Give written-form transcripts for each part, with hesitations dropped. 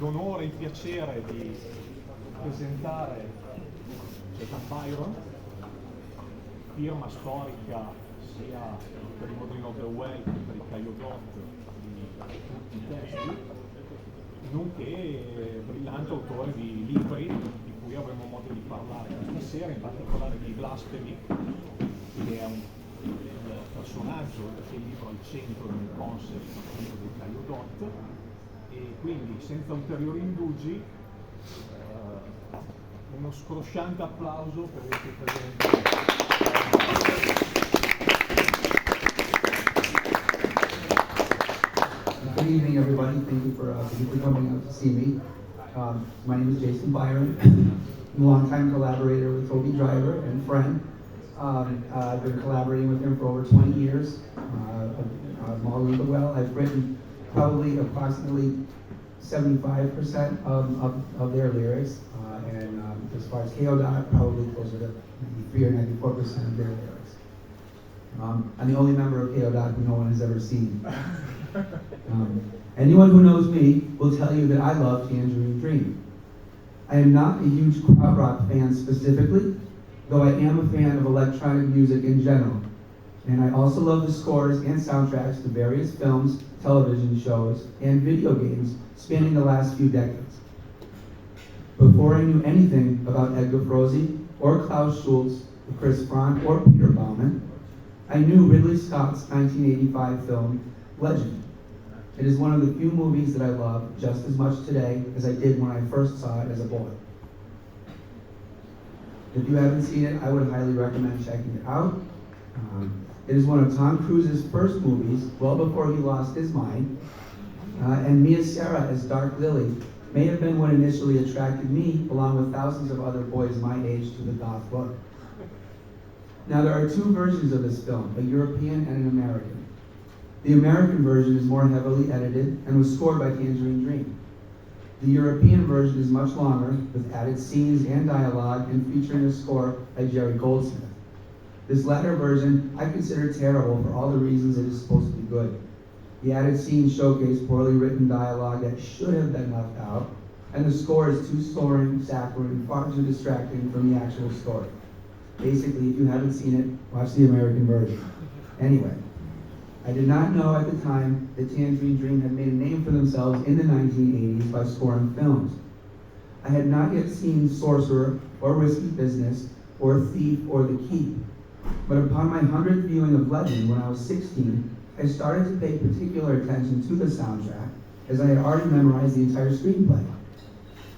l'onore e il piacere di presentare Byron, firma storica sia per il Modrino of the Well che per il Caio Dot di tutti i testi, nonché brillante autore di libri di cui avremo modo di parlare questa sera, in particolare di Blasphemy, che è un personaggio del libro al centro del concept del Caio Dot. E quindi, senza ulteriori indugi, uno scrosciante applauso per il suo presente. Good evening, everybody. Thank you for coming out to see me. My name is Jason Byron. I'm a longtime collaborator with Toby Driver and friend. I've been collaborating with him for over 20 years. I've written probably approximately 75% of their lyrics, and as far as KO Dot, probably closer to 93 or 94% of their lyrics. I'm the only member of KO Dot who no one has ever seen. Anyone who knows me will tell you that I love Tangerine Dream. I am not a huge krautrock fan specifically, though I am a fan of electronic music in general. And I also love the scores and soundtracks to various films, television shows, and video games spanning the last few decades. Before I knew anything about Edgar Froese, or Klaus Schulze, Chris Franck, or Peter Baumann, I knew Ridley Scott's 1985 film, Legend. It is one of the few movies that I love just as much today as I did when I first saw it as a boy. If you haven't seen it, I would highly recommend checking it out. It is one of Tom Cruise's first movies, well before he lost his mind, and Mia Sara as Dark Lily may have been what initially attracted me, along with thousands of other boys my age, to the goth look. Now, there are two versions of this film, a European and an American. The American version is more heavily edited and was scored by Tangerine Dream. The European version is much longer, with added scenes and dialogue, and featuring a score by Jerry Goldsmith. This latter version I consider terrible for all the reasons it is supposed to be good. The added scenes showcase poorly written dialogue that should have been left out, and the score is too soaring, saccharine, and far too distracting from the actual story. Basically, if you haven't seen it, watch the American version. Anyway, I did not know at the time that Tangerine Dream had made a name for themselves in the 1980s by scoring films. I had not yet seen Sorcerer, or Risky Business, or Thief, or The Keep. But upon my 100th viewing of Legend when I was 16, I started to pay particular attention to the soundtrack, as I had already memorized the entire screenplay.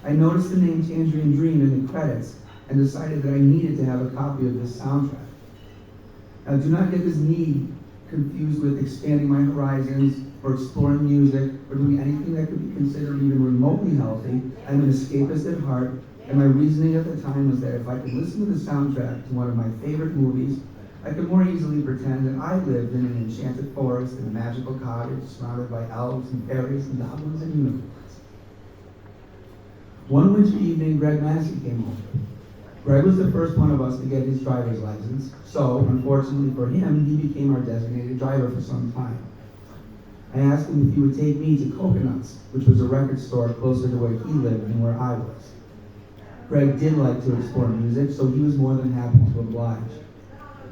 I noticed the name Tangerine Dream in the credits, and decided that I needed to have a copy of this soundtrack. Now, do not get this need confused with expanding my horizons, or exploring music, or doing anything that could be considered even remotely healthy. I'm an escapist at heart, and my reasoning at the time was that if I could listen to the soundtrack to one of my favorite movies, I could more easily pretend that I lived in an enchanted forest in a magical cottage surrounded by elves and fairies and goblins and unicorns. One winter evening, Greg Massey came over. Greg was the first one of us to get his driver's license, so, unfortunately for him, he became our designated driver for some time. I asked him if he would take me to Coconuts, which was a record store closer to where he lived than where I was. Greg did like to explore music, so he was more than happy to oblige.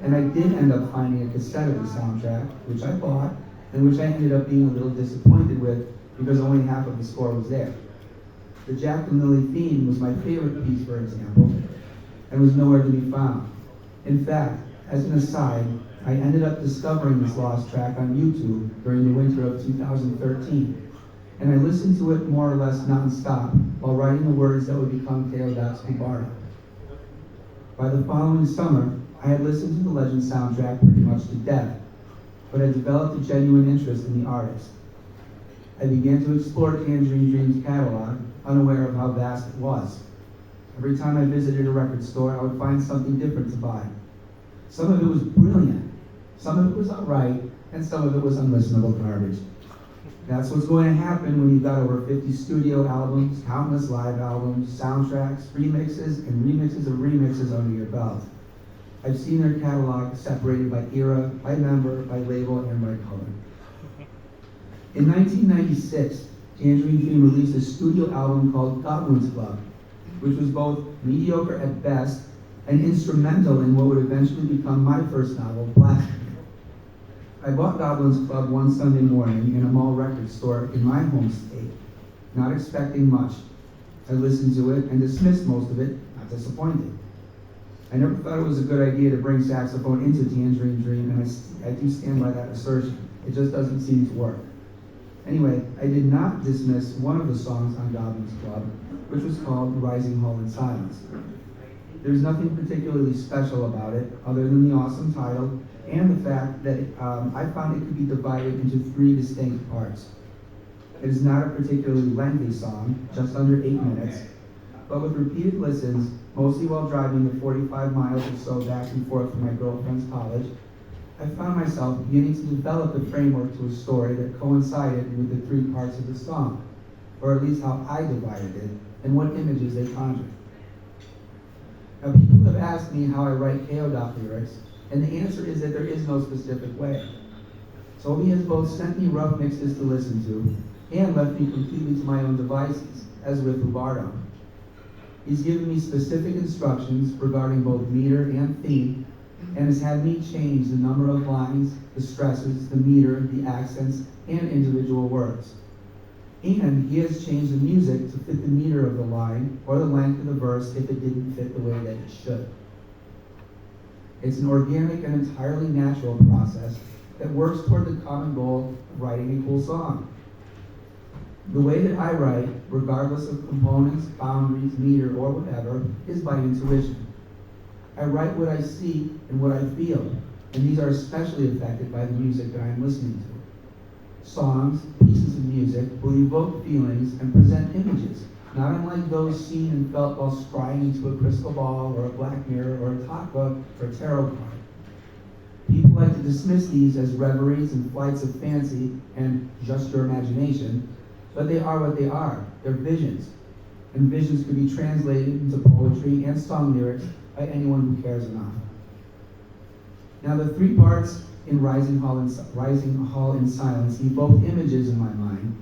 And I did end up finding a cassette of the soundtrack, which I bought, and which I ended up being a little disappointed with because only half of the score was there. The Jack and Lily theme was my favorite piece, for example, and was nowhere to be found. In fact, as an aside, I ended up discovering this lost track on YouTube during the winter of 2013, and I listened to it more or less non-stop while writing the words that would become KO Dot's Bardo. By the following summer, I had listened to the Legend soundtrack pretty much to death, but I developed a genuine interest in the artist. I began to explore Tangerine Dream's catalog, unaware of how vast it was. Every time I visited a record store, I would find something different to buy. Some of it was brilliant, some of it was alright, and some of it was unlistenable garbage. That's what's going to happen when you've got over 50 studio albums, countless live albums, soundtracks, remixes, and remixes of remixes under your belt. I've seen their catalog separated by era, by member, by label, and by color. In 1996, Tangerine Dream released a studio album called Goblin's Club, which was both mediocre at best and instrumental in what would eventually become my first novel, Black. I bought Goblin's Club one Sunday morning in a mall record store in my home state, not expecting much. I listened to it and dismissed most of it, not disappointed. I never thought it was a good idea to bring saxophone into Tangerine Dream, and I do stand by that assertion. It just doesn't seem to work. Anyway, I did not dismiss one of the songs on Goblin's Club, which was called Rising Hall in Silence. There's nothing particularly special about it, other than the awesome title and the fact that I found it could be divided into 3 distinct parts. It is not a particularly lengthy song, just under 8 minutes, but with repeated listens, mostly while driving the 45 miles or so back and forth from my girlfriend's college, I found myself beginning to develop the framework to a story that coincided with the 3 parts of the song, or at least how I divided it and what images they conjured. Now, people have asked me how I write KO lyrics, and the answer is that there is no specific way. Toby has both sent me rough mixes to listen to and left me completely to my own devices, as with Byron. He's given me specific instructions regarding both meter and theme, and has had me change the number of lines, the stresses, the meter, the accents, and individual words. And he has changed the music to fit the meter of the line or the length of the verse if it didn't fit the way that it should. It's an organic and entirely natural process that works toward the common goal of writing a cool song. The way that I write, regardless of components, boundaries, meter, or whatever, is by intuition. I write what I see and what I feel, and these are especially affected by the music that I am listening to. Songs, pieces of music, will evoke feelings and present images, not unlike those seen and felt while scrying into a crystal ball or a black mirror or a takwa or a tarot card. People like to dismiss these as reveries and flights of fancy and just your imagination, but they are what they are. They're visions, and visions could be translated into poetry and song lyrics by anyone who cares enough. Now, the 3 parts in Rising Hall in Silence evoked images in my mind,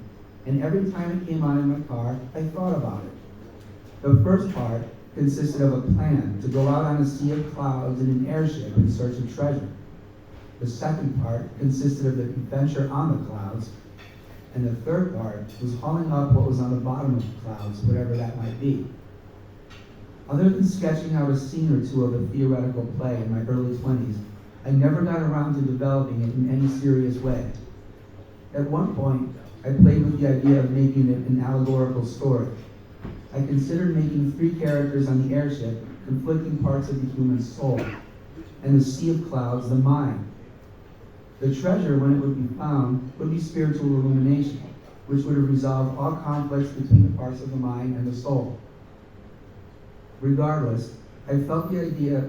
and every time it came on in my car, I thought about it. The first part consisted of a plan to go out on a sea of clouds in an airship in search of treasure. The second part consisted of the adventure on the clouds, and the third part was hauling up what was on the bottom of the clouds, whatever that might be. Other than sketching out a scene or 2 of a theoretical play in my early 20s, I never got around to developing it in any serious way. At one point, I played with the idea of making it an allegorical story. I considered making 3 characters on the airship conflicting parts of the human soul, and the sea of clouds the mind. The treasure, when it would be found, would be spiritual illumination, which would have resolved all conflicts between the parts of the mind and the soul. Regardless, I left the idea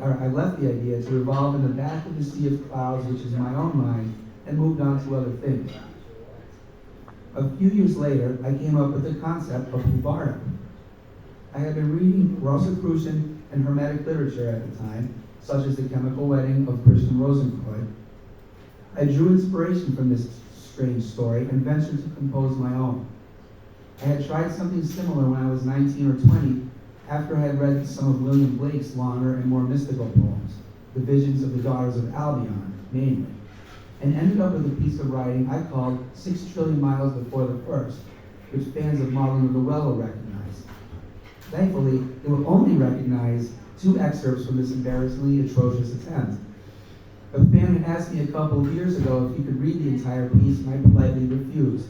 to revolve in the back of the sea of clouds, which is my own mind, and moved on to other things. A few years later, I came up with the concept of Byron. I had been reading Rosicrucian and Hermetic literature at the time, such as The Chemical Wedding of Christian Rosenkreuz. I drew inspiration from this strange story and ventured to compose my own. I had tried something similar when I was 19 or 20, after I had read some of William Blake's longer and more mystical poems, The Visions of the Daughters of Albion, mainly, and ended up with a piece of writing I called 6 Trillion Miles Before the First, which fans of Marlon of the Well will recognize. Thankfully, they will only recognize 2 excerpts from this embarrassingly atrocious attempt. A fan had asked me a couple of years ago if he could read the entire piece, and I politely refused.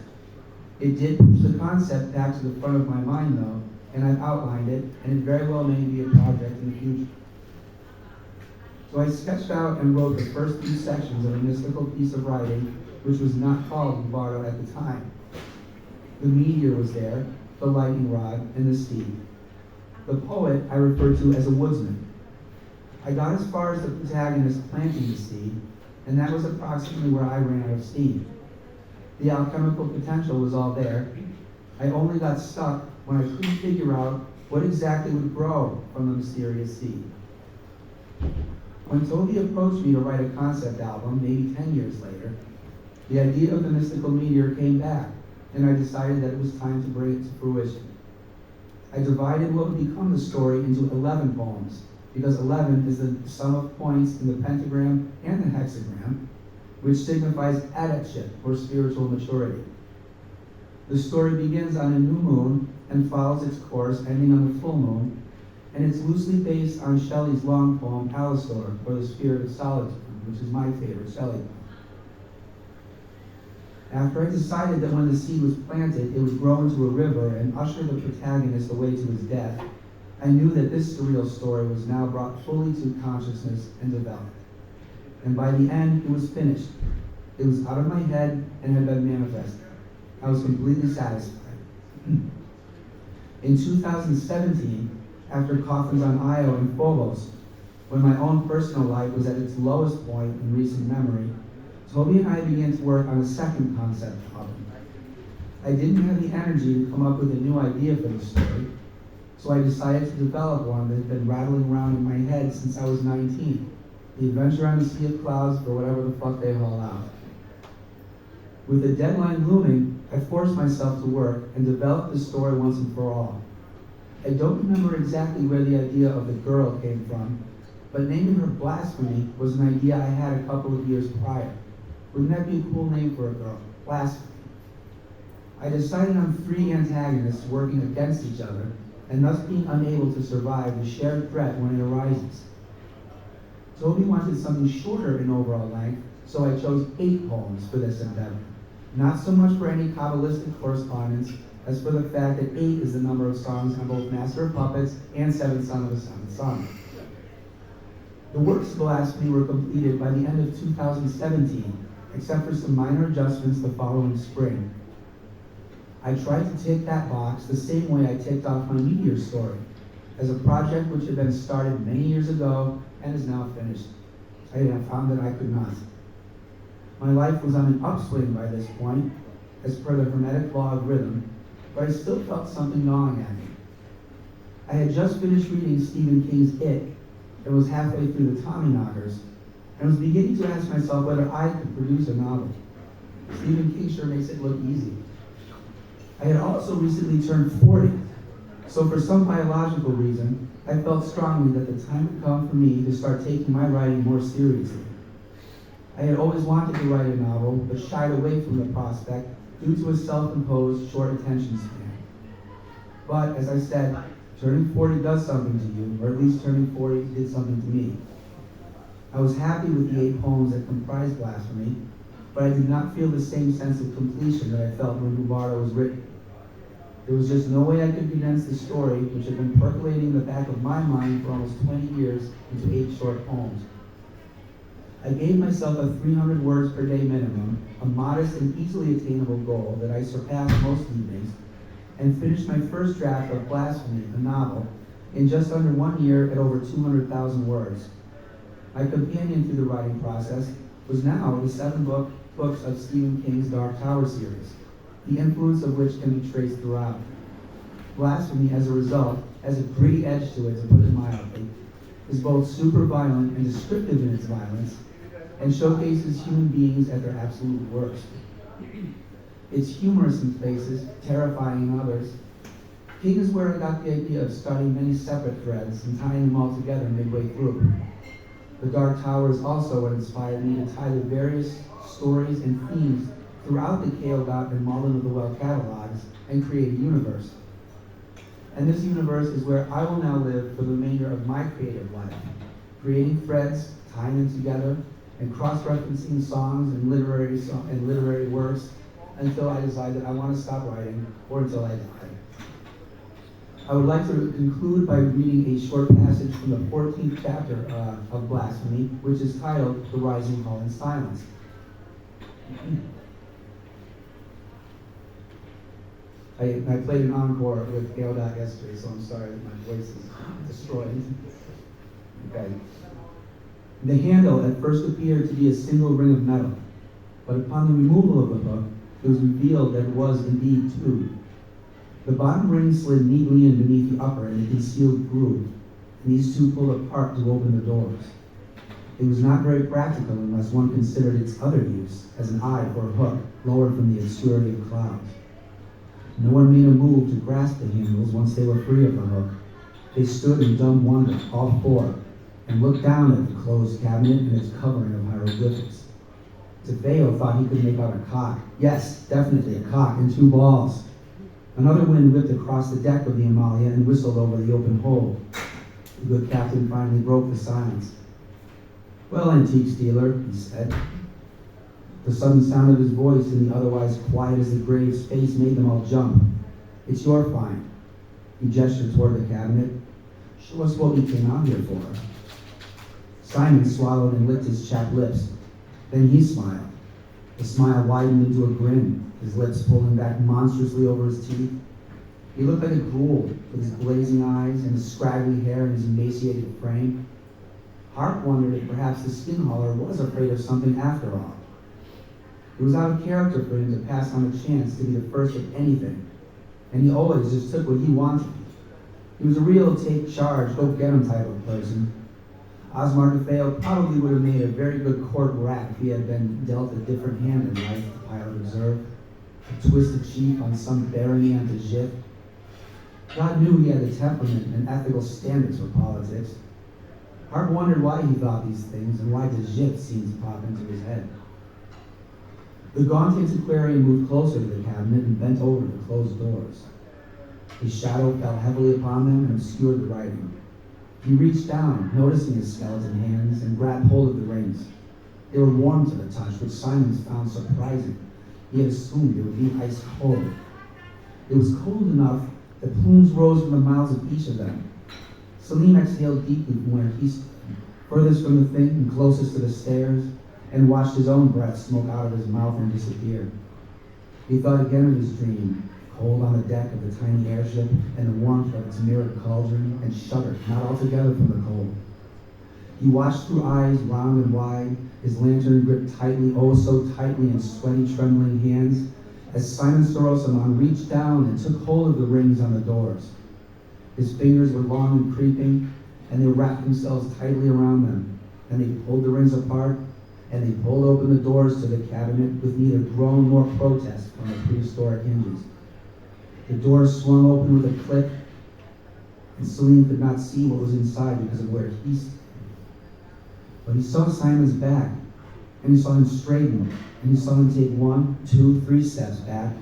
It did push the concept back to the front of my mind, though, and I've outlined it, and it very well may be a project in the future. So I sketched out and wrote the first 3 sections of a mystical piece of writing, which was not called Bardo at the time. The meteor was there, the lightning rod, and the sea. The poet I referred to as a woodsman. I got as far as the protagonist planting the seed, and that was approximately where I ran out of steam. The alchemical potential was all there. I only got stuck when I couldn't figure out what exactly would grow from the mysterious seed. When Toby approached me to write a concept album, maybe 10 years later, the idea of the mystical meteor came back, and I decided that it was time to bring it to fruition. I divided what would become the story into 11 poems, because 11 is the sum of points in the pentagram and the hexagram, which signifies adeptship or spiritual maturity. The story begins on a new moon and follows its course, ending on the full moon, and it's loosely based on Shelley's long poem, Alulim, or The Spirit of Solitude, which is my favorite Shelley poem. After I decided that when the seed was planted, it would grow into a river and usher the protagonist away to his death, I knew that this surreal story was now brought fully to consciousness and developed. And by the end, it was finished. It was out of my head and had been manifested. I was completely satisfied. In 2017, after Coffins on Io and Phobos, when my own personal life was at its lowest point in recent memory, Toby and I began to work on a second concept album. I didn't have the energy to come up with a new idea for the story, so I decided to develop one that had been rattling around in my head since I was 19. The Adventure on the Sea of Clouds, for whatever the fuck they haul out. With the deadline looming, I forced myself to work and develop the story once and for all. I don't remember exactly where the idea of the girl came from, but naming her Blasphemy was an idea I had a couple of years prior. Wouldn't that be a cool name for a girl? Blasphemy. I decided on 3 antagonists working against each other, and thus being unable to survive the shared threat when it arises. Toby wanted something shorter in overall length, so I chose 8 poems for this endeavor. Not so much for any Kabbalistic correspondence, as for the fact that 8 is the number of songs on both Master of Puppets and Seventh Son of the Seventh Son. The works of Blasphemy were completed by the end of 2017, except for some minor adjustments the following spring. I tried to tick that box the same way I ticked off my Meteor story, as a project which had been started many years ago and is now finished. I have found that I could not. My life was on an upswing by this point, as per the Hermetic law of rhythm, but I still felt something gnawing at me. I had just finished reading Stephen King's It, and was halfway through the Tommyknockers, and was beginning to ask myself whether I could produce a novel. Stephen King sure makes it look easy. I had also recently turned 40, so for some biological reason, I felt strongly that the time had come for me to start taking my writing more seriously. I had always wanted to write a novel, but shied away from the prospect due to a self-imposed short attention span. But, as I said, turning 40 does something to you, or at least turning 40 did something to me. I was happy with the 8 poems that comprised Blasphemy, but I did not feel the same sense of completion that I felt when Bubara was written. There was just no way I could condense the story, which had been percolating in the back of my mind for almost 20 years, into 8 short poems. I gave myself a 300 words per day minimum, a modest and easily attainable goal that I surpassed most evenings, and finished my first draft of Blasphemy, a novel, in just under 1 year at over 200,000 words. My companion through the writing process was now the 7 books of Stephen King's Dark Tower series, the influence of which can be traced throughout. Blasphemy, as a result, has a gritty edge to it, to put it mildly, is both super violent and descriptive in its violence, and showcases human beings at their absolute worst. It's humorous in places, terrifying in others. King is where I got the idea of starting many separate threads and tying them all together midway through. The Dark Tower is also what inspired me to tie the various stories and themes throughout the Keoghat and Mullen of the Well catalogs and create a universe. And this universe is where I will now live for the remainder of my creative life, creating threads, tying them together, and cross-referencing songs and literary works until I decide that I want to stop writing, or until I die. I would like to conclude by reading a short passage from the 14th chapter of Blasphemy, which is titled The Rising Hall in Silence. I played an encore with Keoghat yesterday, so I'm sorry that my voice is destroyed. Okay. The handle at first appeared to be a single ring of metal, but upon the removal of the hook, it was revealed that it was indeed 2. The bottom ring slid neatly in beneath the upper in a concealed groove, and these 2 pulled apart to open the doors. It was not very practical unless one considered its other use as an eye for a hook lowered from the obscurity of clouds. No one made a move to grasp the handles once they were free of the hook. They stood in dumb wonder, all four, and looked down at the closed cabinet and its covering of hieroglyphics. DeFeo thought he could make out a cock. Yes, definitely a cock and two balls. Another wind whipped across the deck of the Amalia and whistled over the open hold. The good captain finally broke the silence. "Well, antique dealer," he said. The sudden sound of his voice and the otherwise quiet as the grave space made them all jump. "It's your find." He gestured toward the cabinet. "Show us what we came out here for." Simon swallowed and licked his chapped lips. Then he smiled. The smile widened into a grin, his lips pulling back monstrously over his teeth. He looked like a ghoul, with his blazing eyes and his scraggly hair and his emaciated frame. Hart wondered if perhaps the skin hauler was afraid of something after all. It was out of character for him to pass on a chance to be the first of anything, and he always just took what he wanted. He was a real take charge, go get him type of person. Osmar DeFeo probably would have made a very good court rat if he had been dealt a different hand in life, the pilot observed. A twisted chief on some barony on the Gif. God knew he had the temperament and ethical standards for politics. Hart wondered why he thought these things and why the Gif seemed to pop into his head. The gaunt antiquarian moved closer to the cabinet and bent over the closed doors. His shadow fell heavily upon them and obscured the writing. He reached down, noticing his skeleton hands, and grabbed hold of the rings. They were warm to the touch, which Simons found surprising. He had assumed they would be ice cold. It was cold enough that plumes rose from the mouths of each of them. Salim exhaled deeply from where he stood, furthest from the thing and closest to the stairs, and watched his own breath smoke out of his mouth and disappear. He thought again of his dream, cold on the deck of the tiny airship and the warmth of its mirrored cauldron, and shuddered, not altogether from the cold. He watched through eyes round and wide, his lantern gripped tightly, oh so tightly in sweaty, trembling hands, as Simon Sorosamon reached down and took hold of the rings on the doors. His fingers were long and creeping, and they wrapped themselves tightly around them. And they pulled the rings apart, and they pulled open the doors to the cabinet with neither groan nor protest from the prehistoric hinges. The doors swung open with a click, and Salim could not see what was inside because of where he stood. But he saw Simon's back, and he saw him straighten, and he saw him take 1, 2, 3 steps back,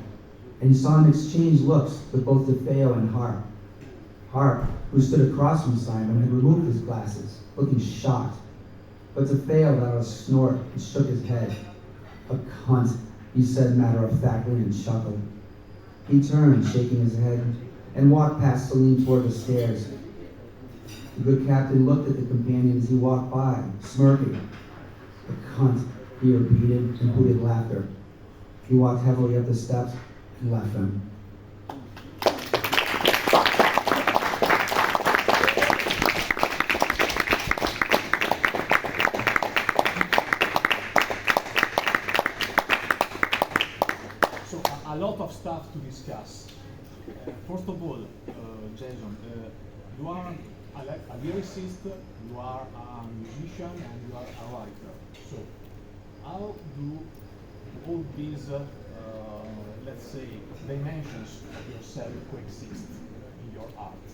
and he saw him exchange looks with both DeFeo and Hart. Hart, who stood across from Simon, had removed his glasses, looking shocked. But DeFeo let out a snort and shook his head. "A cunt," he said matter-of-factly and chuckled. He turned, shaking his head, and walked past Salim toward the stairs. The good captain looked at the companion as he walked by, smirking. "A cunt," he repeated, and hooted laughter. He walked heavily up the steps and left them. So a lot of stuff to discuss. First of all, Jason, you are a lyricist, you are a musician, and you are a writer. So how do all these, let's say, dimensions of yourself coexist in your art?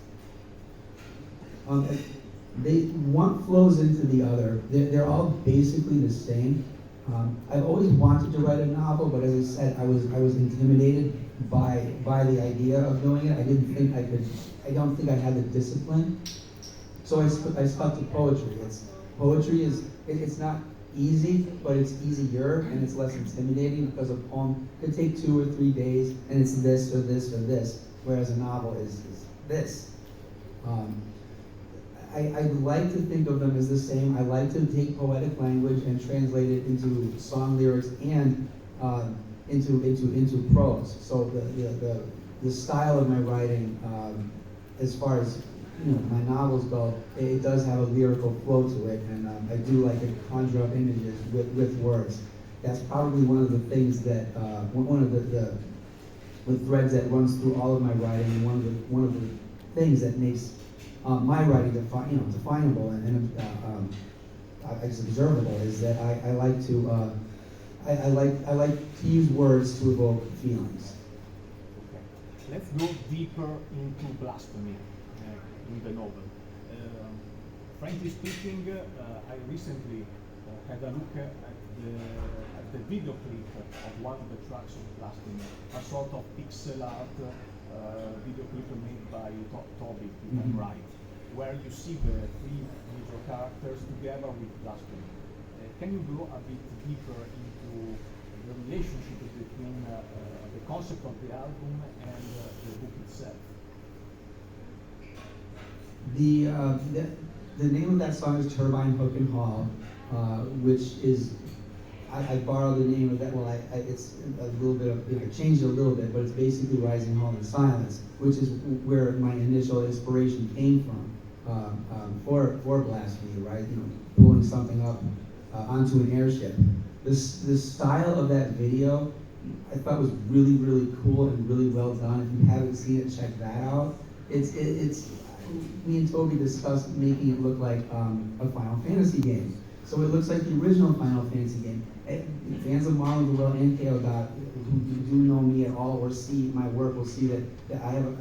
One flows into the other. They're all basically the same. I've always wanted to write a novel, but as I said, I was intimidated by the idea of doing it. I didn't think I could. I don't think I had the discipline. So I stuck to poetry. Poetry is not easy, but it's easier and it's less intimidating because a poem could take 2 or 3 days and it's this or this or this, whereas a novel is this. I like to think of them as the same. I like to take poetic language and translate it into song lyrics and into prose. So the style of my writing, as far as my novels go, it does have a lyrical flow to it, and I do like to conjure up images with words. That's probably one of the things that one of the threads that runs through all of my writing, and one of the things that makes my writing definable and observable is that I like to use words to evoke feelings. let's go deeper into blasphemy in the novel. Frankly speaking, I recently had a look at the video clip of one of the tracks of Blasphemy, a sort of pixel art video clip made by Toby, if I'm right, where you see the three major characters together with Blasphemy. Can you go a bit deeper into the relationship between the concept of the album and the book itself? The name of that song is Turbine, Hook and Haul, which is, I borrowed the name of that, well, it's a little bit of, I changed it a little bit, but it's basically Rising Hall in Silence, which is where my initial inspiration came from for Blasphemy, right? You know, pulling something up onto an airship. The style of that video, I thought was really, really cool and really well done. If you haven't seen it, check that out. It's me and Toby discussed making it look like a Final Fantasy game. So it looks like the original Final Fantasy game. Fans of Marvel, the World, and KO Dot, who do know me at all or see my work will see that I have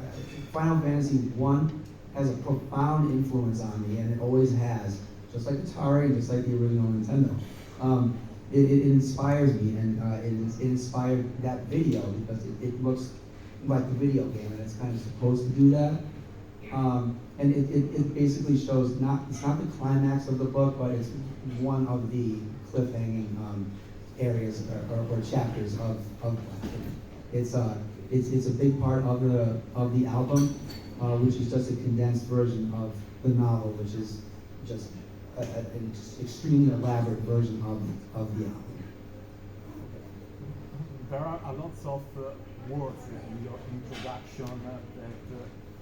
Final Fantasy 1 has a profound influence on me, and it always has. Just like Atari, and just like the original Nintendo. It inspires me, and it inspired that video because it looks like a video game, and it's kind of supposed to do that. And it basically shows it's not the climax of the book, but it's one of the cliffhanging areas or chapters of Blasphemy. It's a big part of the album, which is just a condensed version of the novel, which is just an extremely elaborate version of the album. There are a lot of words in your introduction that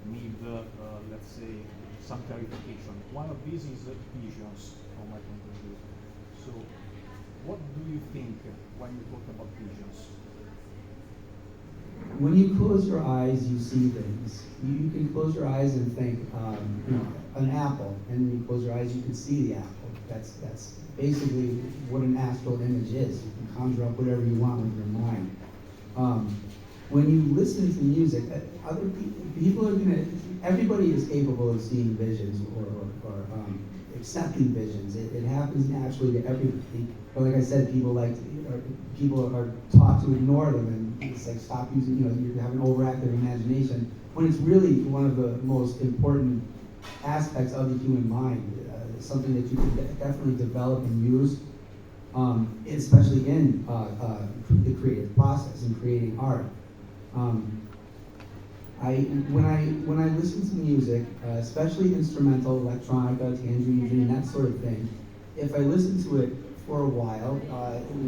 need, let's say, some clarification. One of these is visions, from my point of view. So, what do you think when you talk about visions? When you close your eyes, you see things. You can close your eyes and think, an apple, and when you close your eyes, you can see the apple. That's basically what an astral image is. You can conjure up whatever you want with your mind. When you listen to music, other people are everybody is capable of seeing visions or accepting visions. It happens naturally to everybody. But like I said, people are taught to ignore them, and it's like stop using. You have an overactive imagination when it's really one of the most important aspects of the human mind. Something that you can definitely develop and use, especially in the creative process and creating art. When I listen to music, especially instrumental, electronica, tangerine dream, that sort of thing, if I listen to it for a while,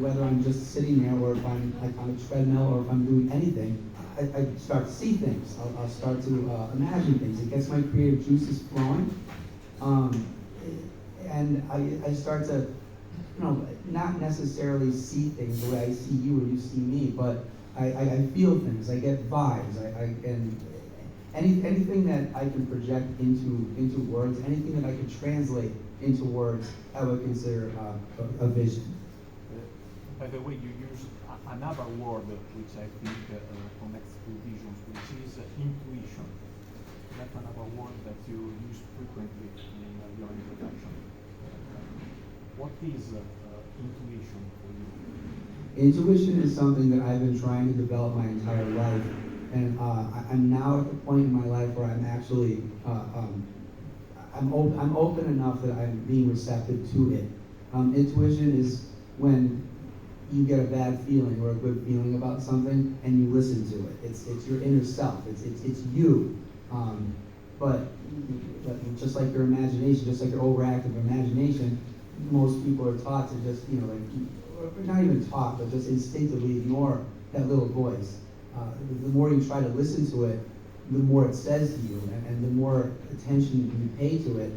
whether I'm just sitting there or if I'm like on a treadmill or if I'm doing anything, I start to see things. I'll start to imagine things. It gets my creative juices flowing, and I start to, not necessarily see things the way I see you or you see me, but I feel things. I get vibes. And anything that I can project into words, anything that I can translate into words, I would consider a vision. By the way, you use another word which I think connects to visions, which is intuition. That's another word that you use frequently in your introduction. What is intuition for you? Intuition is something that I've been trying to develop my entire life, and I'm now at the point in my life where I'm actually I'm open enough that I'm being receptive to it. Intuition is when you get a bad feeling or a good feeling about something and you listen to it. It's your inner self. It's you. But just like your imagination, just like your overactive imagination, most people are taught to just not even taught, but just instinctively ignore that little voice. The more you try to listen to it, the more it says to you, and the more attention you pay to it,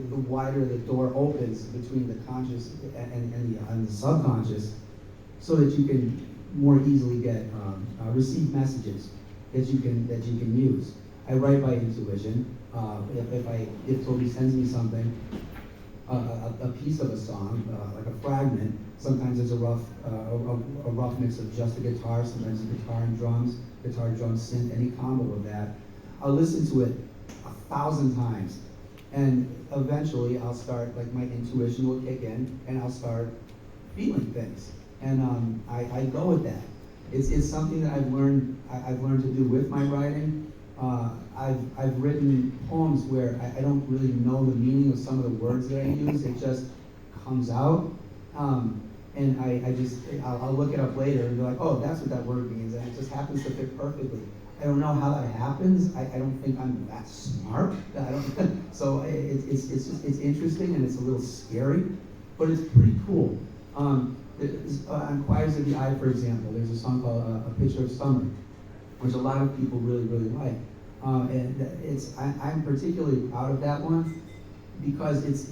the wider the door opens between the conscious and the subconscious, so that you can more easily get receive messages that you can use. I write by intuition. If Toby sends me something, a piece of a song, like a fragment, Sometimes there's a rough mix of just a guitar, sometimes a guitar and drums, guitar, drums, synth, any combo of that. I'll listen to it 1,000 times, and eventually I'll start, like my intuition will kick in, and I'll start feeling things, and I go with that. It's something that I've learned to do with my writing. I've written poems where I don't really know the meaning of some of the words that I use. It just comes out, and I'll look it up later and be like, oh, that's what that word means, and it just happens to fit perfectly. I don't know how that happens. I don't think I'm that smart. So it's interesting and it's a little scary, but it's pretty cool. On Choirs of the Eye, for example, there's a song called A Picture of Summer, which a lot of people really, really like. I'm particularly proud of that one because it's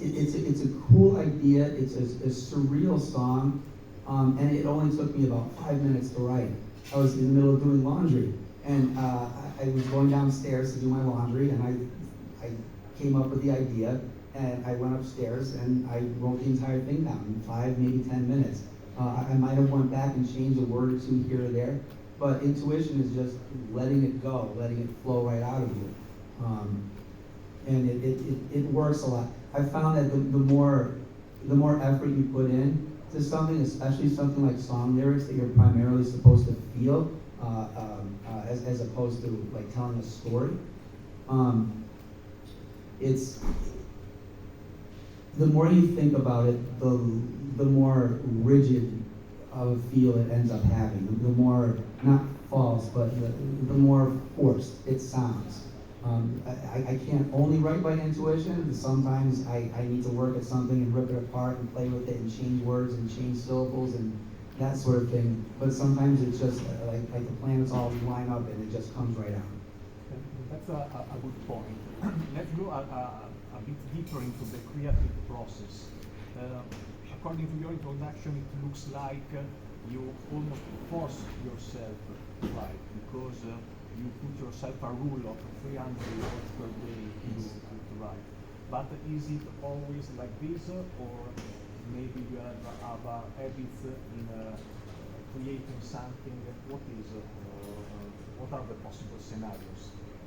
a cool idea. It's a surreal song, and it only took me about 5 minutes to write. I was in the middle of doing laundry, and I was going downstairs to do my laundry, and I came up with the idea, and I went upstairs and I wrote the entire thing down in 5, maybe 10 minutes. I might have went back and changed a word or two here or there, but intuition is just letting it go, letting it flow right out of you. And it works a lot. I found that the more effort you put in to something, especially something like song lyrics that you're primarily supposed to feel, as opposed to like telling a story, it's the more you think about it, the more rigid of a feel it ends up having. The more, not false, but the more forced it sounds. I can't only write by intuition. Sometimes I need to work at something and rip it apart and play with it and change words and change syllables and that sort of thing. But sometimes it's just like the planets all line up and it just comes right out. That's a good point. Let's go a bit deeper into the creative process. According to your introduction, it looks like you almost force yourself to write because you put yourself a rule of 300 words per day to write. But is it always like this, or maybe you have habits in creating something? What are the possible scenarios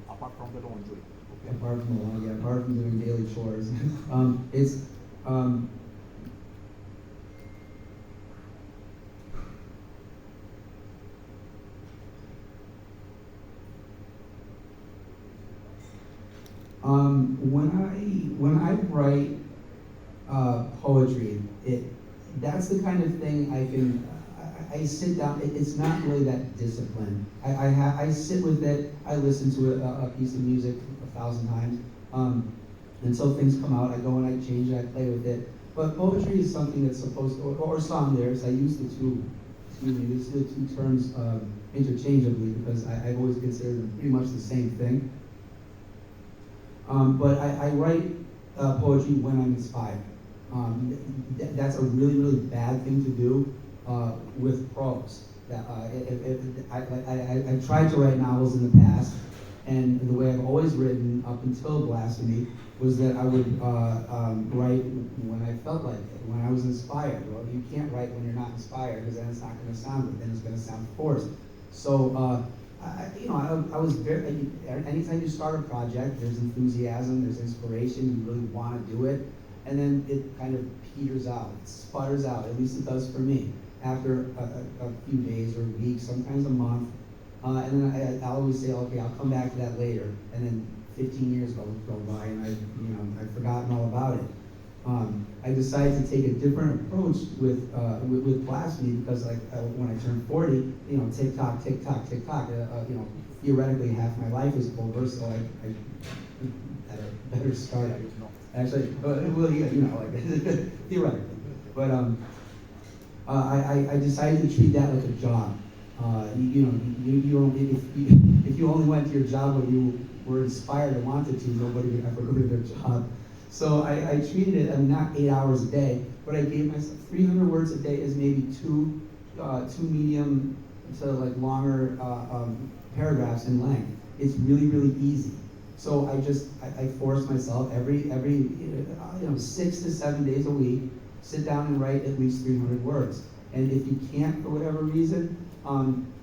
apart from the laundry? Okay. Apart from the laundry, apart from doing daily chores, when I write poetry, that's the kind of thing I sit down. It's not really that disciplined. I sit with it. I listen to a piece of music 1,000 times until things come out. I go and I change it. I play with it. But poetry is something that's supposed to, or song lyrics. I use the two terms interchangeably because I've always considered them pretty much the same thing. But I write poetry when I'm inspired. That's a really, really bad thing to do with prose. I've tried to write novels in the past, and the way I've always written up until Blasphemy was that I would write when I felt like it, when I was inspired. Well, you can't write when you're not inspired because then it's not going to sound good, then it's going to sound forced. So, I was very, anytime you start a project, there's enthusiasm, there's inspiration, you really want to do it, and then it kind of peters out, it sputters out, at least it does for me, after a few days or weeks, sometimes a month, and then I always say, okay, I'll come back to that later, and then 15 years go by, and I've forgotten all about it. I decided to take a different approach with Blasphemy because, when I turned 40, tick tock, tick tock, tick tock. Theoretically, half my life is over, so I better start. Actually, theoretically. But I decided to treat that like a job. If you only went to your job when you were inspired and wanted to, nobody would ever go to their job. So I treated it, not 8 hours a day, but I gave myself 300 words a day as maybe two medium to longer paragraphs in length. It's really, really easy. So I forced myself every 6 to 7 days a week sit down and write at least 300 words. And if you can't, for whatever reason,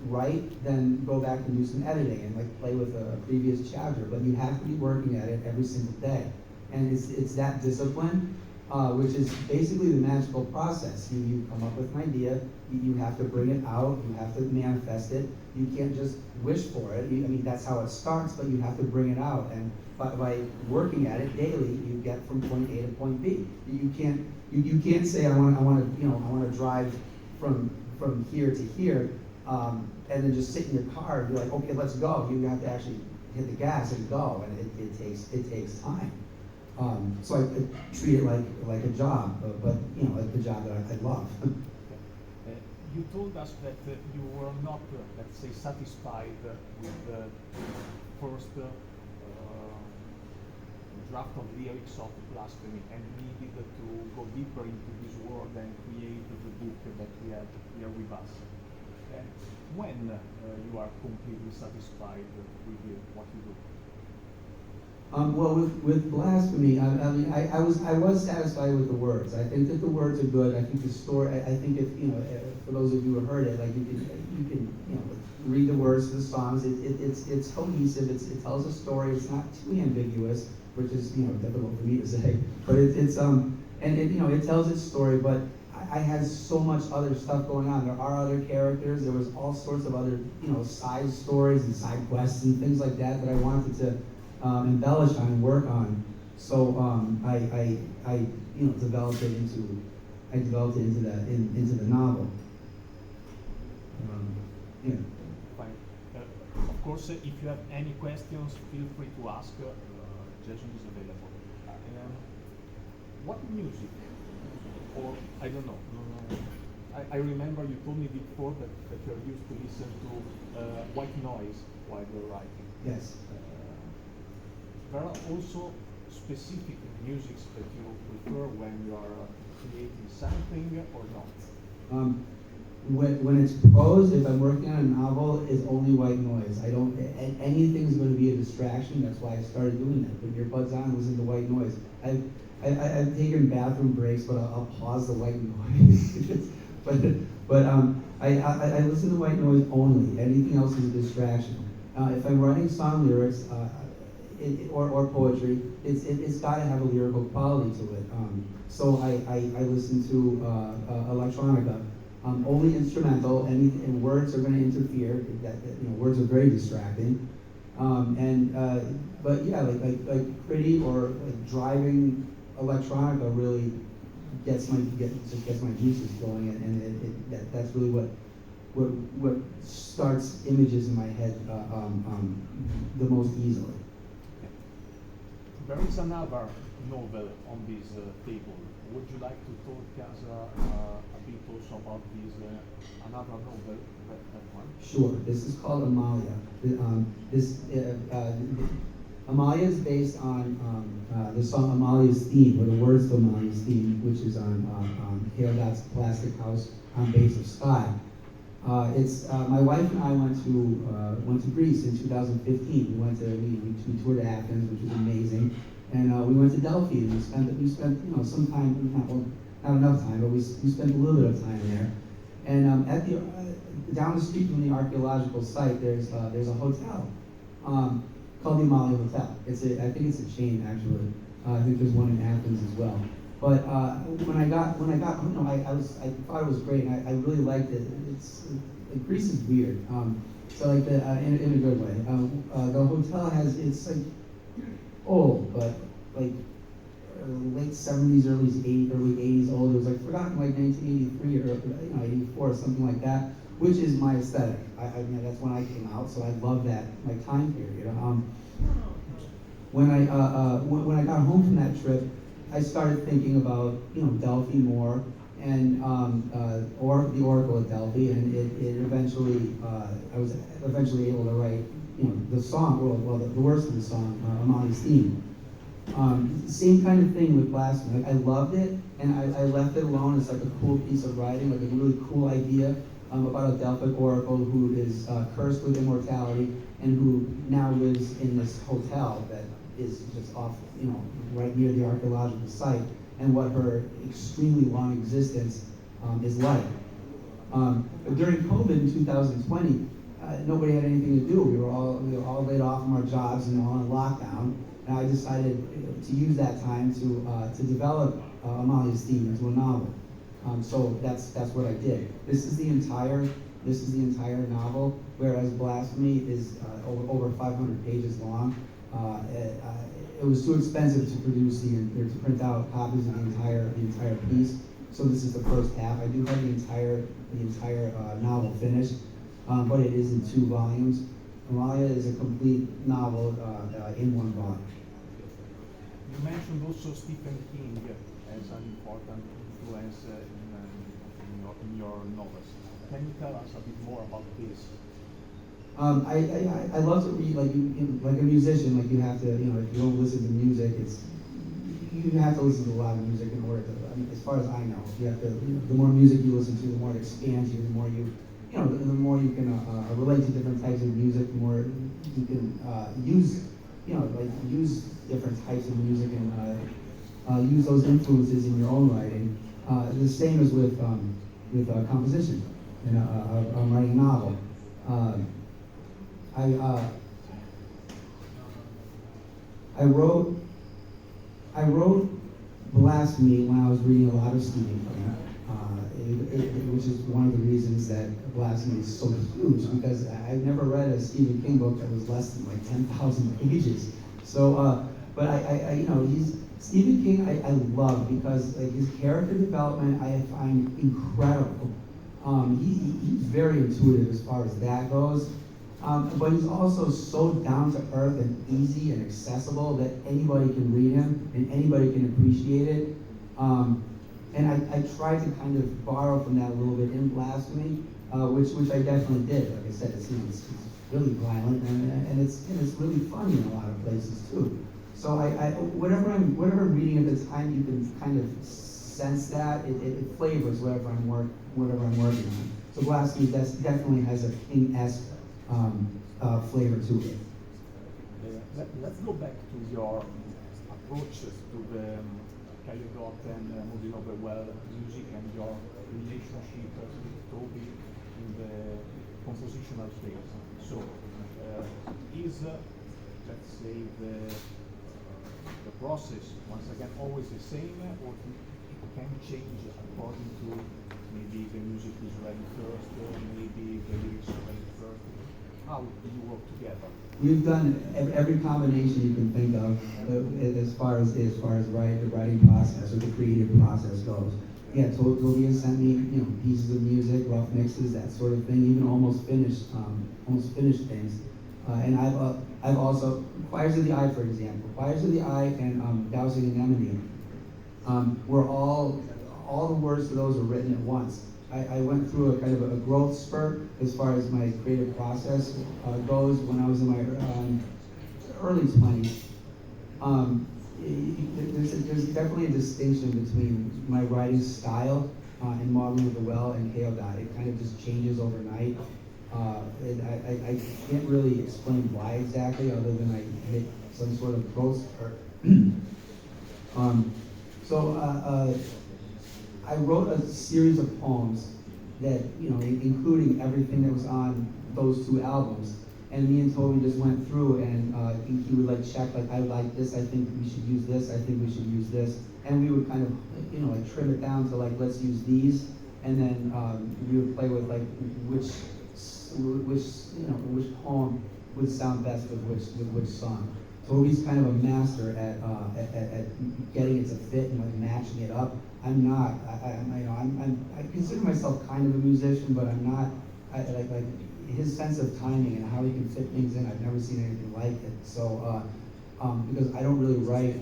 write, then go back and do some editing and like play with a previous chapter. But you have to be working at it every single day. And it's that discipline, which is basically the magical process. You come up with an idea, you have to bring it out, you have to manifest it. You can't just wish for it. I mean, that's how it starts, but you have to bring it out. And by working at it daily, you get from point A to point B. You can't say I want to drive from here to here, and then just sit in your car and be like, okay, let's go. You have to actually hit the gas and go, and it takes time. So I treat it like a job, but like the job that I love. You told us that you were not, let's say, satisfied with the first draft of lyrics of Blasphemy and needed to go deeper into this world and create the book that we have here with us. And when you are completely satisfied with what you do? Well, with Blasphemy, I was satisfied with the words. I think that the words are good. I think the story. I think if for those of you who heard it, like you can read the words to the songs. It's cohesive. It tells a story. It's not too ambiguous, which is difficult for me to say. But it tells its story. But I had so much other stuff going on. There are other characters. There was all sorts of other side stories and side quests and things like that I wanted to embellish on and work on. So I developed it into the novel. Yeah. Fine. Of course, if you have any questions, feel free to ask. Jason is available. What music? Or I don't know. I remember you told me before that you're used to listen to white noise while you're writing. Yes. There are also specific musics that you prefer when you are creating something or not? When it's prose, if I'm working on a novel, it's only white noise. Anything's going to be a distraction. That's why I started doing that. Put earbuds on, listen to white noise. I've taken bathroom breaks, but I'll pause the white noise. but I listen to white noise only. Anything else is a distraction. If I'm writing song lyrics, or poetry, it's got to have a lyrical quality to it. So I listen to electronica, only instrumental, and words are going to interfere. Words are very distracting. But yeah, like pretty or like driving electronica really gets my juices going, and that's really what starts images in my head the most easily. There is another novel on this table. Would you like to talk us a bit also about this another novel, that one? Sure. This is called Amalia. Amalia is based on the song Amalia's Theme, or the words to Amalia's Theme, which is on Herodot's Plastic House on Base of Sky. My wife and I went to Greece in 2015. We toured Athens, which was amazing, and we went to Delphi, and we spent some time, not enough time, but we spent a little bit of time there. And at the down the street from the archaeological site, there's a hotel called the Amalia Hotel. I think it's a chain actually. I think there's one in Athens as well. But when I got home, I thought it was great, and I really liked it. Greece is weird, so like in a good way. The hotel it's like old, but like late 70s, early 80s old. It was like forgotten, like 1983 or 84 or something like that, which is my aesthetic. I mean, that's when I came out, so I love that time period. When I got home from that trip, I started thinking about Delphi more, and or the Oracle at Delphi, and it eventually I was eventually able to write the song, the words of the song, Amalia's Theme. Same kind of thing with Blasphemy. Like, I loved it, and I left it alone. It's like a cool piece of writing, like a really cool idea about a Delphic oracle who is cursed with immortality and who now lives in this hotel that is just off, right near the archaeological site, and what her extremely long existence is like. But during COVID in 2020, nobody had anything to do. We were all laid off from our jobs and all in lockdown. And I decided to use that time to develop Amalia's theme into a novel. So that's what I did. This is the entire novel, whereas Blasphemy is over 500 pages long. It was too expensive to produce to print out copies of the entire piece. So this is the first half. I do have the entire novel finished, but it is in 2 volumes. Amalia is a complete novel in 1 volume. You mentioned also Stephen King as an important influence in your novels. Can you tell us a bit more about this? I love to read like a musician. Like you have to, if you don't listen to music, you have to listen to a lot of music in order to. As far as I know, you have to. The more music you listen to, the more it expands you. The more the more you can relate to different types of music. The more you can use different types of music and use those influences in your own writing. The same as with composition. I'm writing a novel. I wrote Blasphemy when I was reading a lot of Stephen King, which is one of the reasons that Blasphemy is so huge, because I've never read a Stephen King book that was less than like 10,000 pages. So, but Stephen King I love because like his character development I find incredible. He's very intuitive as far as that goes. But he's also so down to earth and easy and accessible that anybody can read him and anybody can appreciate it. And I tried to kind of borrow from that a little bit in Blasphemy, which I definitely did. Like I said, it's really violent and it's really funny in a lot of places too. So whatever I'm reading at the time, you can kind of sense that it flavors whatever I'm working on. So Blasphemy definitely has a King-esque flavor to it. Let's go back to your approaches to the Caillot and Moody Novel Well music and your relationship with Toby in the compositional phase. So, is let's say the process once again always the same, or it can change according to maybe the music is ready first, or maybe the lyrics are ready first? How do you work together? We've done every combination you can think of as far as the writing process or the creative process goes. Yeah, Toby has sent me pieces of music, rough mixes, that sort of thing, even almost finished things. And I've also Choirs of the Eye, for example. Choirs of the Eye and Dowsing Anemone. Were all the words to those are written at once. I went through a kind of a growth spurt as far as my creative process goes when I was in my early 20s. There's definitely a distinction between my writing style in Modeling of the Well and Chaodot. It kind of just changes overnight. I can't really explain why exactly, other than I hit some sort of growth spurt. I wrote a series of poems that, including everything that was on those 2 albums. And me and Toby just went through and he would check, I like this, I think we should use this, I think we should use this. And we would kind of, trim it down to let's use these. And then we would play with which poem would sound best with which song. Toby's kind of a master at getting it to fit and matching it up. I'm not. I consider myself kind of a musician, but I'm not. Like his sense of timing and how he can fit things in. I've never seen anything like it. So because I don't really write,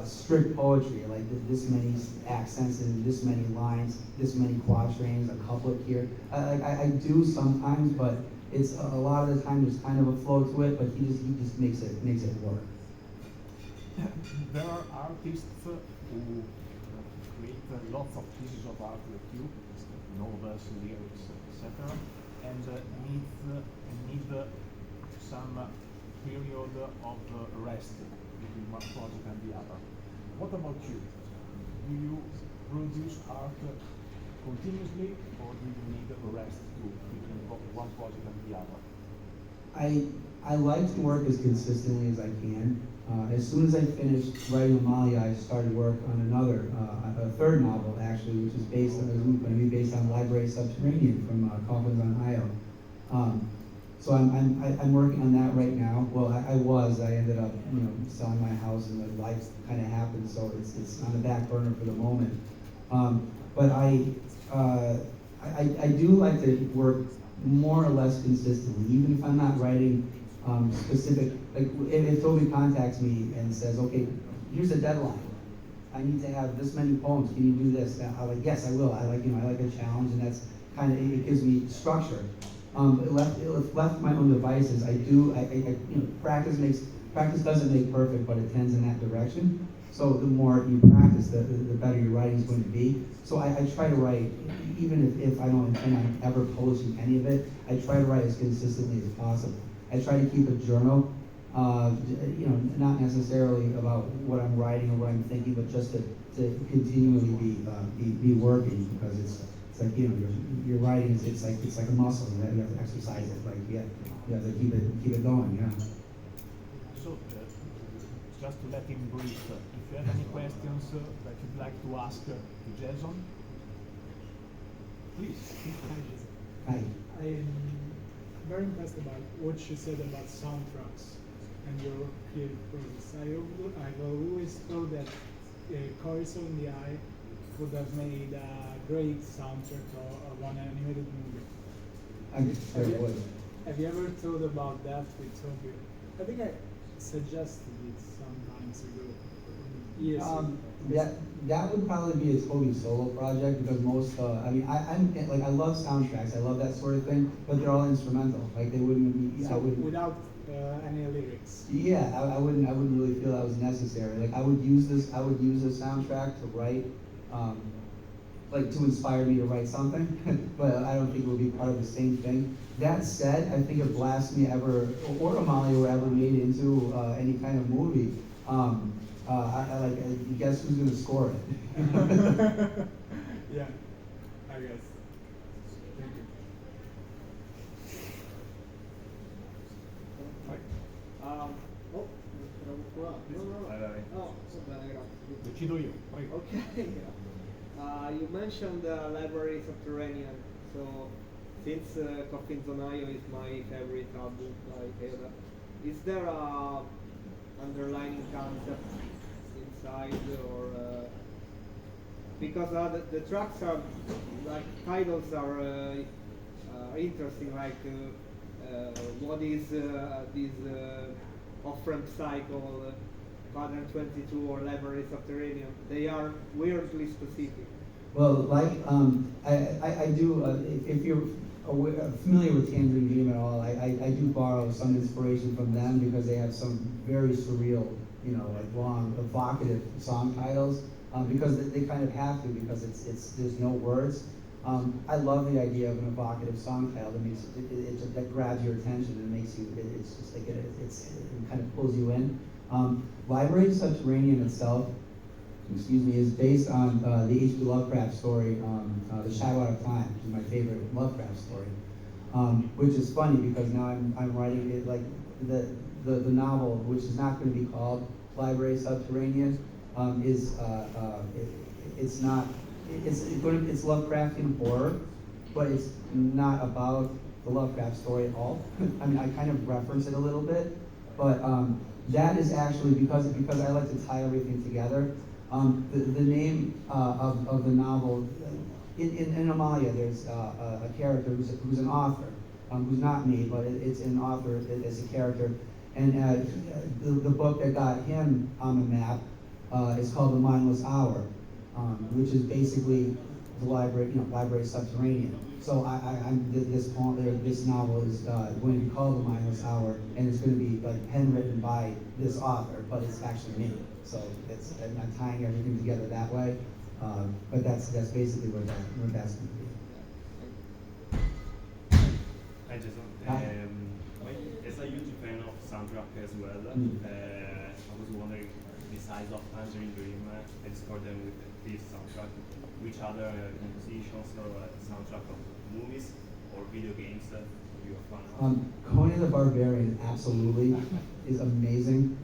strict poetry, like this many accents and this many lines, this many quatrains, a couplet here. I do sometimes, but it's a lot of the time there's kind of a flow to it. But he just makes it work. There are artists who create lots of pieces of art like you, novels, lyrics, etc., and need some period of rest between one project and the other. What about you? Do you produce art continuously, or do you need a rest too between one project and the other? I like to work as consistently as I can. As soon as I finished writing Amalia, I started work on another, a third novel actually, which is going to be based on Library Subterranean from Coffins, Ohio. So I'm working on that right now. Well, I ended up, selling my house, and the life kind of happened, so it's on the back burner for the moment. But I do like to work more or less consistently, even if I'm not writing specific. Like if Toby contacts me and says, "Okay, here's a deadline. I need to have this many poems. Can you do this?" I'm like, "Yes, I will." I like a challenge, and that's kind of it gives me structure. If left to my own devices, practice doesn't make perfect, but it tends in that direction. So the more you practice, the better your writing is going to be. So I try to write, even if I don't intend on ever publishing any of it, I try to write as consistently as possible. I try to keep a journal, not necessarily about what I'm writing or what I'm thinking, but just to continually be working, because it's like, your writing it's like a muscle. You have to exercise it. Like you have to keep it going. Yeah. So just to let him breathe, if you have any questions that you'd like to ask to Jason, please. Hi. I'm very impressed about what you said about soundtracks and your creative process. I've always thought that Corazon in the Eye would have made a great soundtrack of an animated movie. Have you ever thought about that with Tokyo? I think I suggested it sometimes ago. Yes. That would probably be a Toby solo project, because most I love soundtracks. I love that sort of thing, but they're all instrumental. Like they wouldn't be. So without any lyrics. Yeah, I wouldn't really feel that was necessary. Like I would use the soundtrack to write, to inspire me to write something, but I don't think it would be part of the same thing. That said, I think if Blasphemy or Amalia were ever made into any kind of movie, guess who's going to score it? Yeah, I guess. Thank you. Decido io, prego. Okay. You mentioned Library Subterranean. So, since Coffins on Ohio is my favorite album by Ada, is there a underlying concept inside, or because the tracks are like titles are interesting, like what is this off-ramp cycle, Quadrant 22 or Library Subterranean? They are weirdly specific. Well, I do. If you're familiar with Tangerine Dream at all, I do borrow some inspiration from them, because they have some very surreal, long, evocative song titles, because they kind of have to, because there's no words. I love the idea of an evocative song title. That grabs your attention and makes you. It's just like it kind of pulls you in. Library Subterranean itself, is based on the H.P. Lovecraft story, The Shadow Out of Time, which is my favorite Lovecraft story. Which is funny, because now I'm writing it like the novel, which is not going to be called Library Subterranean, it's Lovecraftian horror, but it's not about the Lovecraft story at all. I kind of reference it a little bit, but that is actually because I like to tie everything together. The name of the novel, in Amalia, there's a character who's an author, who's not me, but it's an author as a character. And the book that got him on the map is called The Mindless Hour, which is basically the library subterranean. So this novel is going to be called The Mindless Hour, and it's going to be like handwritten by this author, but it's actually me. So I'm not tying everything together that way, but that's basically what that's going to be. Hi Jason. As a huge fan of soundtrack as well. I was wondering, besides of Tangerine Dream, I discovered them with this soundtrack. Which other compositions or soundtrack of movies or video games you are fan of? Conan the Barbarian absolutely is amazing.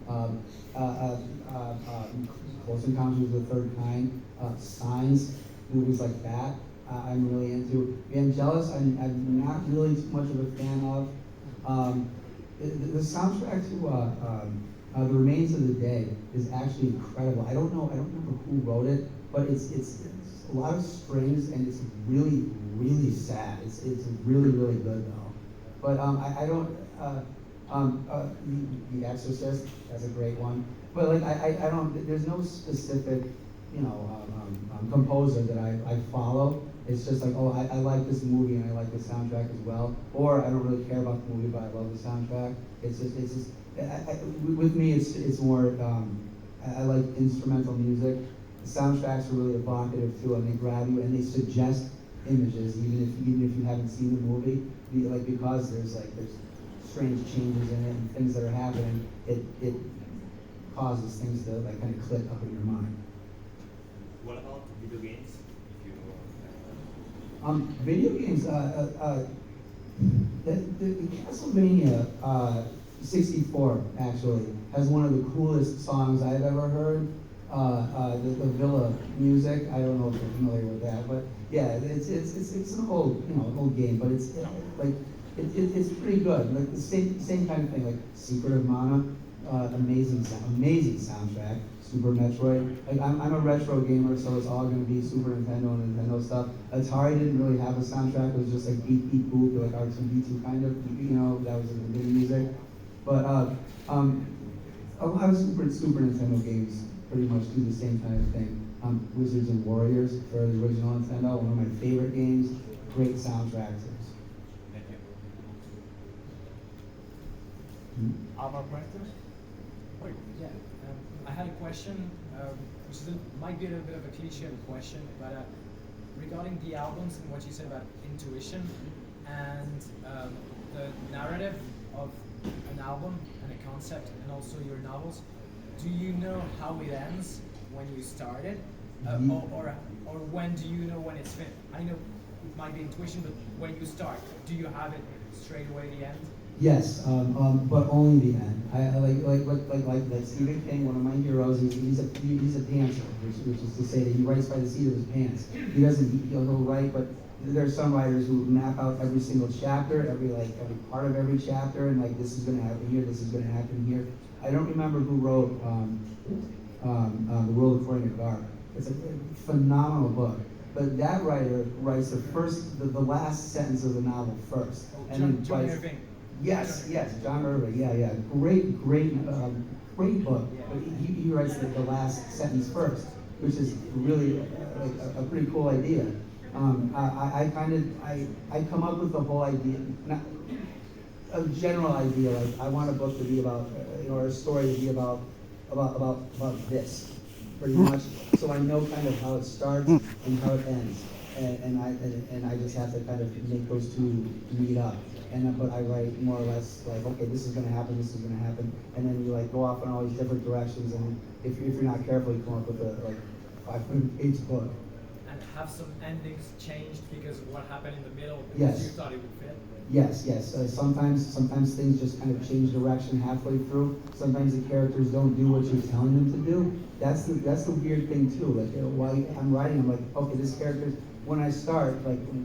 Close Encounters of the Third Kind, Signs, movies like that. I'm really into. Vangelis, I'm not really too much of a fan of. The soundtrack to The Remains of the Day is actually incredible. I don't remember who wrote it, but it's a lot of strings and it's really, really sad. It's really, really good though. But I don't. The Exorcist, that's a great one. But like I don't. There's no specific, composer that I follow. It's just like, oh, I like this movie and I like the soundtrack as well. Or I don't really care about the movie, but I love the soundtrack. It's just with me, it's more. I like instrumental music. The soundtracks are really evocative too, and they grab you and they suggest images, even if you haven't seen the movie. Because there's strange changes in it and things that are happening, it causes things to kind of click up in your mind. What about video games? Video games, the Castlevania 64 actually has one of the coolest songs I've ever heard. The Villa music, I don't know if you're familiar with that, but yeah, it's an old game, but it's pretty good. Like the same kind of thing, like Secret of Mana, amazing soundtrack. Super Metroid. Like I'm a retro gamer, so it's all going to be Super Nintendo and Nintendo stuff. Atari didn't really have a soundtrack. It was just like beep beep boop, like R2D2 kind of. That was in the video music. But a lot of Super Nintendo games pretty much do the same kind of thing. Wizards and Warriors for the original Nintendo, one of my favorite games. Great soundtracks. Thank you. Other questions? Prego. Yeah, I had a question, which might be a little bit of a cliche question, but regarding the albums and what you said about intuition and the narrative of an album and a concept and also your novels, do you know how it ends when you start it? Or when do you know when it's finished? I know it might be intuition, but when you start, do you have it straight away at the end? Yes, but only the end. I like Stephen King, one of my heroes. He's a pantser, which is to say that he writes by the seat of his pants. He'll write, but there are some writers who map out every single chapter, every part of every chapter, and like this is going to happen here, this is going to happen here. I don't remember who wrote The World According to Garp. It's a phenomenal book. But that writer writes the last sentence of the novel first, and John then Irving. Yes, John Irving. Yeah. Great book. But he writes the last sentence first, which is really a pretty cool idea. I come up with the whole idea, a general idea. Like I want a book to be about, or a story to be about this, pretty much. So I know kind of how it starts and how it ends, and I just have to kind of make those two meet up. But I write more or less like, okay, this is going to happen, this is going to happen, and then you go off in all these different directions, and if you're not careful, you come up with a 500-page book. And have some endings changed because of what happened in the middle because Yes. you thought it would fit? Yes. Sometimes things just kind of change direction halfway through. Sometimes the characters don't do what you're telling them to do. That's the weird thing too. Like while I'm writing, I'm like, okay, when I start,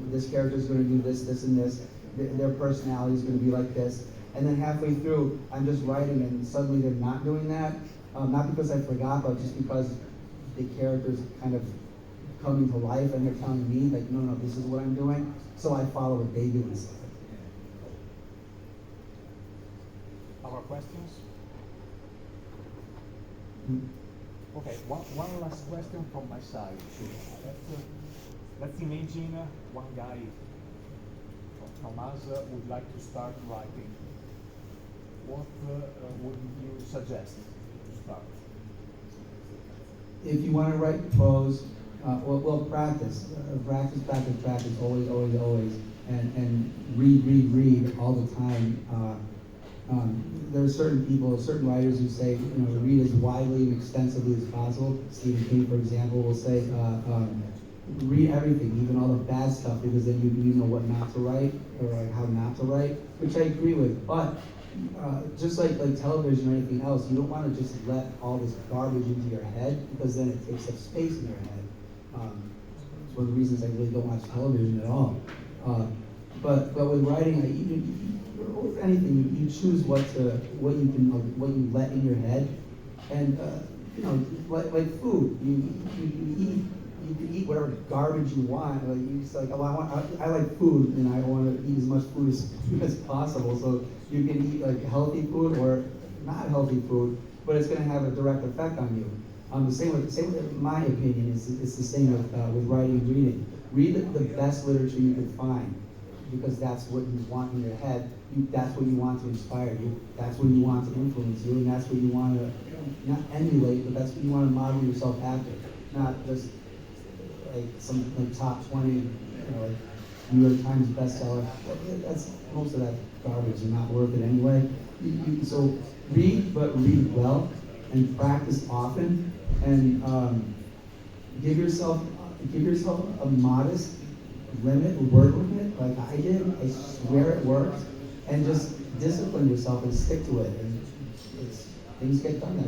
this character's going to do this, this, and this. Their personality is going to be like this, and then halfway through, I'm just writing, and suddenly they're not doing that. Not because I forgot, but just because the characters kind of coming to life, and they're telling me, like, no, this is what I'm doing. So I follow what they do instead. Other questions? Okay, one last question from my side. Let's imagine one guy from us would like to start writing. What would you suggest to start? If you want to write prose, practice, always, and read all the time. There are certain people, certain writers who say, read as widely and extensively as possible. Stephen King, for example, will say, read everything, even all the bad stuff, because then you know what not to write, or like how not to write, which I agree with. But just like television or anything else, you don't want to just let all this garbage into your head, because then it takes up space in your head. It's one of the reasons I really don't watch television at all. But with writing, or anything, you choose what you let in your head, and like food, you can eat whatever garbage you want. Like you just like, I like food, and I want to eat as much food as possible. So you can eat like healthy food or not healthy food, but it's going to have a direct effect on you. The same with my opinion is it's the same with writing and reading. Read the best literature you can find, because that's what you want in your head. That's what you want to inspire you. That's what you want to influence you, and that's what you want to not emulate, but that's what you want to model yourself after. Not just like some top 20, like New York Times bestseller. That's most of that garbage and not worth it anyway. So read, but read well, and practice often, and give yourself a modest limit, work with it, like I did. I swear it works, and just discipline yourself and stick to it, and things get done.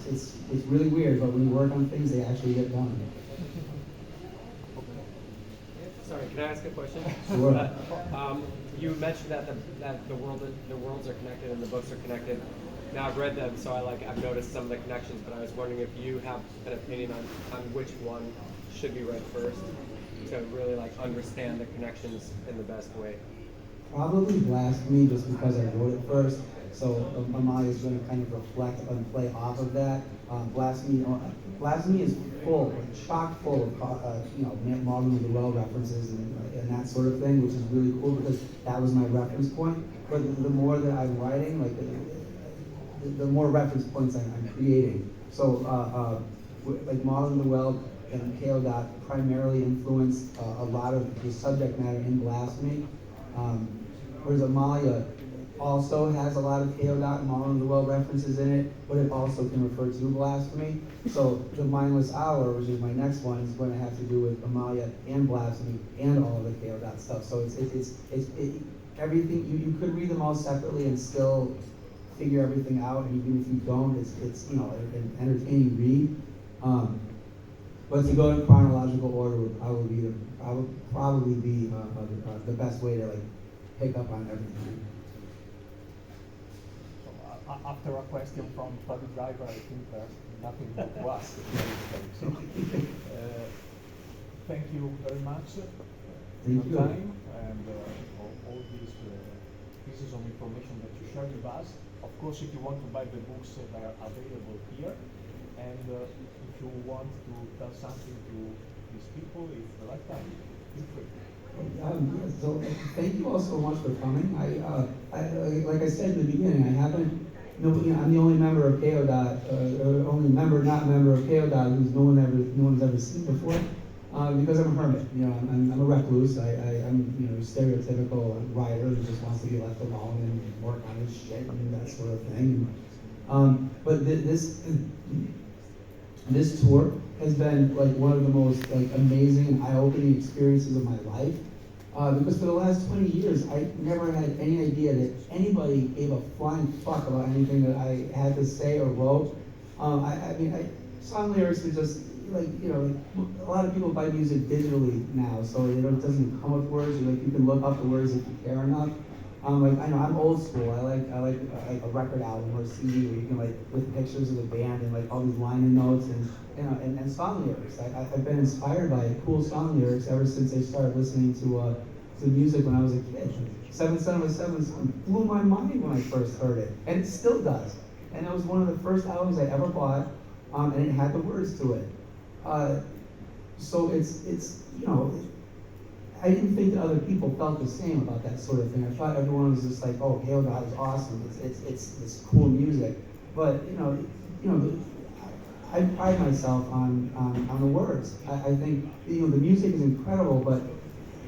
It's really weird, but when you work on things, they actually get done. Sorry, can I ask a question? Sure. You mentioned that the worlds are connected and the books are connected. Now I've read them, so I've noticed some of the connections, but I was wondering if you have an opinion on which one should be read first to really understand the connections in the best way. Probably Blasphemy, just because I wrote it first. So Amalia is going to kind of reflect and play off of that. Blasphemy is full, chock full of Marvin of the Well references and that sort of thing, which is really cool because that was my reference point. But the more that I'm writing, the more reference points I'm creating. So Marvin of the Well and K.O. primarily influenced a lot of the subject matter in Blasphemy. Whereas Amalia also has a lot of K.O. and Marvin of the Well references in it, but it also can refer to blasphemy. So the Mindless Hour, which is my next one, is going to have to do with Amalia and blasphemy and all of the K.O. stuff. So it's everything. You could read them all separately and still figure everything out. And even if you don't, it's an entertaining read. But to go in chronological order would probably be the best way to pick up on everything. After a question from Toby Driver, I think there's nothing more to ask. So, thank you very much for your time and for all these pieces of information that you shared with us. Of course, if you want to buy the books, they are available here. And if you want to tell something to these people, it's the right time. Feel free. So thank you all so much for coming. I like I said in the beginning, I'm the only member of KO only member, not member of KO who's no one's ever seen before, because I'm a hermit. I'm a recluse. I'm a stereotypical writer who just wants to be left alone and work on his shit and that sort of thing. But this tour has been one of the most amazing and eye-opening experiences of my life. Because for the last 20 years, I never had any idea that anybody gave a flying fuck about anything that I had to say or wrote. Song lyrics are just a lot of people buy music digitally now, so it doesn't come with words. Or you can look up the words if you care enough. I know I'm old school. I like a record album or a CD where you can with pictures of the band and all these liner notes and song lyrics. I've been inspired by cool song lyrics ever since I started listening to music when I was a kid. Seven Son of a Seven blew my mind when I first heard it, and it still does. And it was one of the first albums I ever bought, and it had the words to it. So it's I didn't think that other people felt the same about that sort of thing. I thought everyone was just oh, Hail God is awesome. It's cool music. But I pride myself on the words. I think the music is incredible, but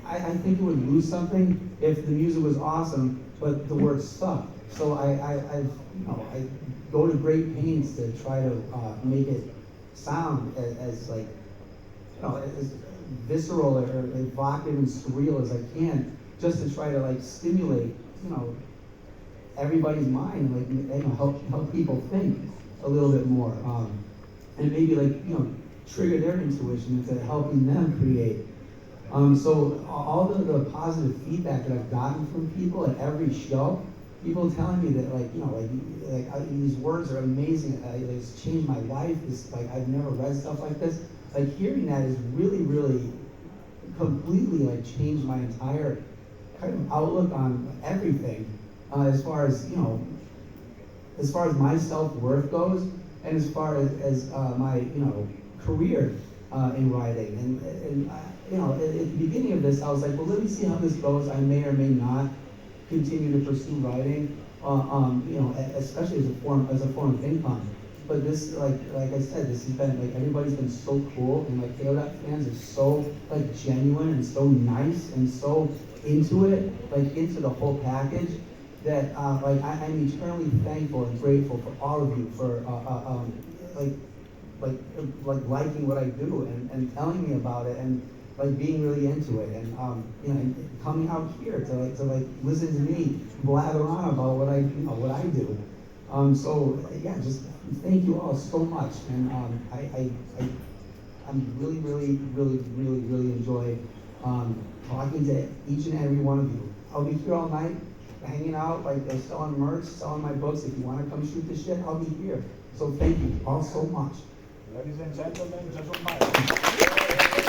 I think it would lose something if the music was awesome, but the words sucked. So I go to great pains to try to make it sound as like, as visceral or evocative and surreal as I can, just to try to like stimulate, everybody's mind, like help people think a little bit more, and maybe like trigger their intuition into helping them create. So all the positive feedback that I've gotten from people at every show, people telling me that these words are amazing. It's changed my life. I've never read stuff like this. Like hearing that is really, really completely like changed my entire kind of outlook on everything, as far as my self-worth goes, and as far as my career in writing. And at the beginning of this, I was like, well, let me see how this goes. I may or may not continue to pursue writing, especially as a form of income. But this, like I said, this has been like everybody's been so cool, and like Theodat fans are so like genuine and so nice and so into it, like into the whole package, that I'm eternally thankful and grateful for all of you for liking what I do and telling me about it and like being really into it and coming out here to listen to me blather on about what I do. So yeah, just thank you all so much, and I'm really enjoy talking to each and every one of you. I'll be here all night, hanging out, selling merch, selling my books. If you want to come shoot the shit, I'll be here. So thank you all so much. Ladies and gentlemen, Jason Byron.